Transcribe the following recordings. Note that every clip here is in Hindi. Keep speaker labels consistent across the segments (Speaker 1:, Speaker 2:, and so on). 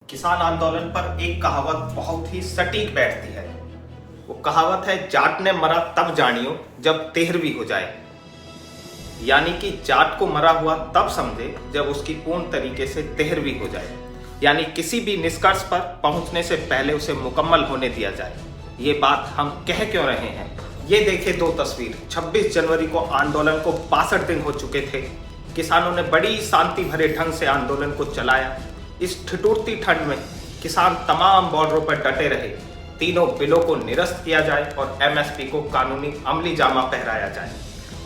Speaker 1: किसान आंदोलन पर एक कहावत बहुत ही सटीक बैठती है। वो कहावत है, जाट ने मरा तब जानियो जब तेहरवी हो जाए। यानी कि जाट को मरा हुआ तब समझे जब उसकी पूर्ण तरीके से तेहरवी हो जाए, यानी किसी भी निष्कर्ष पर पहुंचने से पहले उसे मुकम्मल होने दिया जाए। ये बात हम कह क्यों रहे हैं? ये देखे दो तस्वीर। 26 जनवरी को आंदोलन को 62 दिन हो चुके थे। किसानों ने बड़ी शांति भरे ढंग से आंदोलन को चलाया। इस ठिठुरती ठंड में किसान तमाम बॉर्डरों पर डटे रहे। तीनों बिलों को निरस्त किया जाए और एमएसपी को कानूनी अमली जामा पहराया जाए।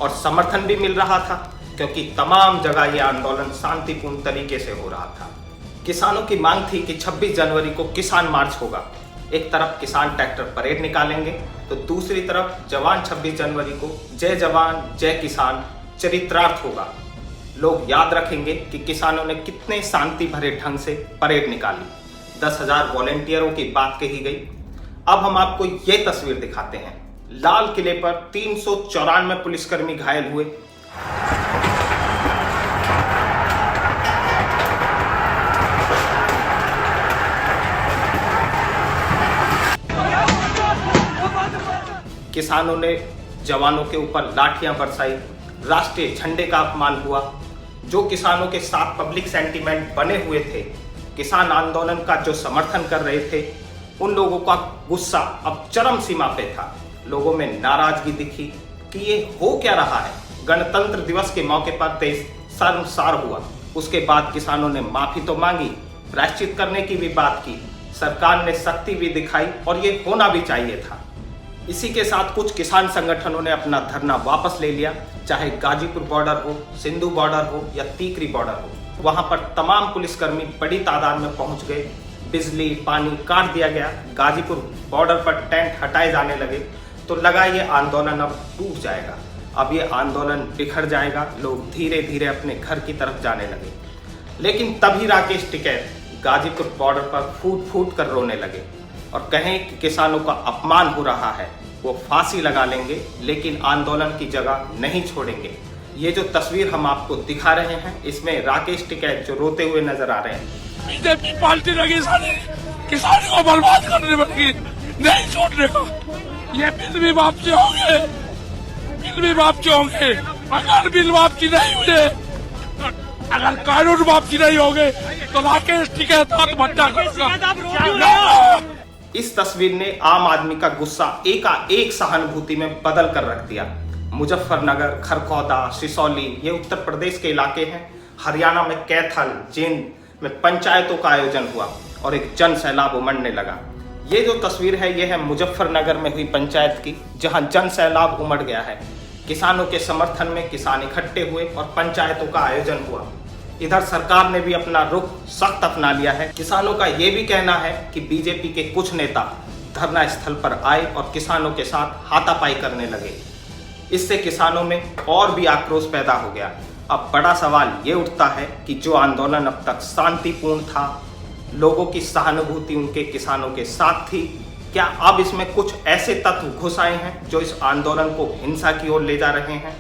Speaker 1: और समर्थन भी मिल रहा था क्योंकि तमाम जगह यह आंदोलन शांतिपूर्ण तरीके से हो रहा था। किसानों की मांग थी कि 26 जनवरी को किसान मार्च होगा। एक तरफ किसान ट्रैक्टर परेड निकालेंगे तो दूसरी तरफ जवान 26 जनवरी को जय जवान जय किसान चरित्रार्थ होगा। लोग याद रखेंगे कि किसानों ने कितने शांति भरे ढंग से परेड निकाली। 10,000 वॉलेंटियरों की बात कही गई। अब हम आपको ये तस्वीर दिखाते हैं। लाल किले पर 394 पुलिसकर्मी घायल हुए। किसानों ने जवानों के ऊपर लाठियां बरसाई। राष्ट्रीय झंडे का अपमान हुआ। जो किसानों के साथ पब्लिक सेंटीमेंट बने हुए थे, किसान आंदोलन का जो समर्थन कर रहे थे, उन लोगों का गुस्सा अब चरम सीमा पे था। लोगों में नाराजगी दिखी कि ये हो क्या रहा है। गणतंत्र दिवस के मौके पर देश शर्मसार हुआ। उसके बाद किसानों ने माफी तो मांगी, प्रायश्चित करने की भी बात की, सरकार ने सख्ती भी दिखाई और ये होना भी चाहिए था। इसी के साथ कुछ किसान संगठनों ने अपना धरना वापस ले लिया, चाहे गाजीपुर बॉर्डर हो, सिंधु बॉर्डर हो या तीकरी बॉर्डर हो। वहां पर तमाम पुलिसकर्मी बड़ी तादाद में पहुंच गए। बिजली पानी काट दिया गया। गाजीपुर बॉर्डर पर टेंट हटाए जाने लगे तो लगा ये आंदोलन अब टूट जाएगा, अब ये आंदोलन बिखर जाएगा। लोग धीरे धीरे अपने घर की तरफ जाने लगे। लेकिन तभी राकेश टिकैत गाजीपुर बॉर्डर पर फूट फूट कर रोने लगे और कहें कि किसानों का अपमान हो रहा है, वो फांसी लगा लेंगे लेकिन आंदोलन की जगह नहीं छोड़ेंगे। ये जो तस्वीर हम आपको दिखा रहे हैं, इसमें राकेश टिकैत जो रोते हुए नजर आ रहे हैं।
Speaker 2: बीजेपी पार्टी लगी सारी किसानों को बर्बाद करने लगी, नहीं छोड़ने को। ये बिल भी वापसी होंगे, बिल भी वापसी होंगे। अगर बिल वापसी नहीं हुए, अगर कानून वापसी नहीं होंगे तो राकेश टिकैत आत्महत्या करेगा।
Speaker 1: इस तस्वीर ने आम आदमी का गुस्सा एकाएक सहानुभूति में बदल कर रख दिया। मुजफ्फरनगर, खरखौदा, सिसौली ये उत्तर प्रदेश के इलाके हैं। हरियाणा में कैथल, जींद में पंचायतों का आयोजन हुआ और एक जन सैलाब उमड़ने लगा। ये जो तस्वीर है, ये है मुजफ्फरनगर में हुई पंचायत की, जहां जन सैलाब उमड़ गया है। किसानों के समर्थन में किसान इकट्ठे हुए और पंचायतों का आयोजन हुआ। इधर सरकार ने भी अपना रुख सख्त अपना लिया है। किसानों का ये भी कहना है कि बीजेपी के कुछ नेता धरना स्थल पर आए और किसानों के साथ हाथापाई करने लगे। इससे किसानों में और भी आक्रोश पैदा हो गया। अब बड़ा सवाल ये उठता है कि जो आंदोलन अब तक शांतिपूर्ण था, लोगों की सहानुभूति उनके किसानों के साथ थी, क्या अब इसमें कुछ ऐसे तत्व घुस आए हैं जो इस आंदोलन को हिंसा की ओर ले जा रहे हैं?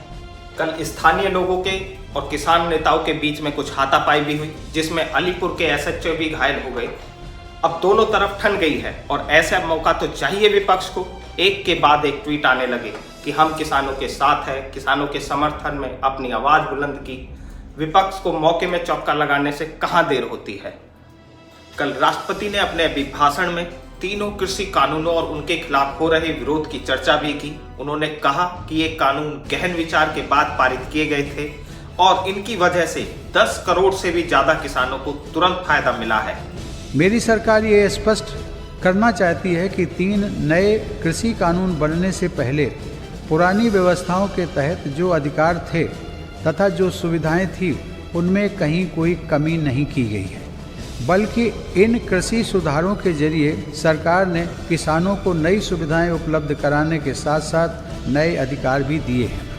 Speaker 1: कल स्थानीय लोगों के और किसान नेताओं के बीच में कुछ हाथापाई भी हुई, जिसमें अलीपुर के एसएचओ भी घायल हो गए। अब दोनों तरफ ठन गई है और ऐसा मौका तो चाहिए विपक्ष को। एक के बाद एक ट्वीट आने लगे कि हम किसानों के साथ हैं, किसानों के समर्थन में अपनी आवाज बुलंद की। विपक्ष को मौके में चौका लगाने से कहां देर होती है। कल राष्ट्रपति ने अपने अभिभाषण में तीनों कृषि कानूनों और उनके खिलाफ हो रहे विरोध की चर्चा भी की। उन्होंने कहा कि ये कानून गहन विचार के बाद पारित किए गए थे और इनकी वजह से 10 करोड़ से भी ज्यादा किसानों को तुरंत फायदा मिला है।
Speaker 3: मेरी सरकार ये स्पष्ट करना चाहती है कि 3 नए कृषि कानून बनने से पहले पुरानी व्यवस्थाओं के तहत जो अधिकार थे तथा जो सुविधाएं थी, उनमें कहीं कोई कमी नहीं की गई है, बल्कि इन कृषि सुधारों के जरिए सरकार ने किसानों को नई सुविधाएं उपलब्ध कराने के साथ साथ नए अधिकार भी दिए हैं।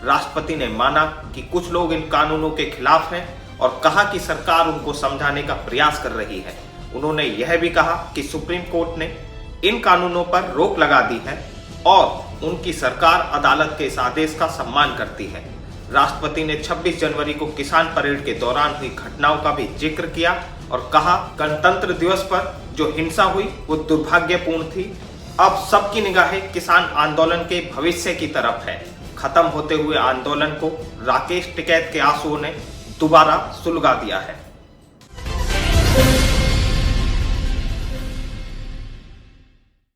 Speaker 1: राष्ट्रपति ने माना कि कुछ लोग इन कानूनों के खिलाफ हैं और कहा कि सरकार उनको समझाने का प्रयास कर रही है। उन्होंने यह भी कहा कि सुप्रीम कोर्ट ने इन कानूनों पर रोक लगा दी है और उनकी सरकार अदालत के इस आदेश का सम्मान करती है। राष्ट्रपति ने 26 जनवरी को किसान परेड के दौरान हुई घटनाओं का भी जिक्र किया और कहा गणतंत्र दिवस पर जो हिंसा हुई वो दुर्भाग्यपूर्ण थी। अब सबकी निगाहें किसान आंदोलन के भविष्य की तरफ है। खत्म होते हुए आंदोलन को राकेश टिकैत के आंसुओं ने दोबारा सुलगा दिया है।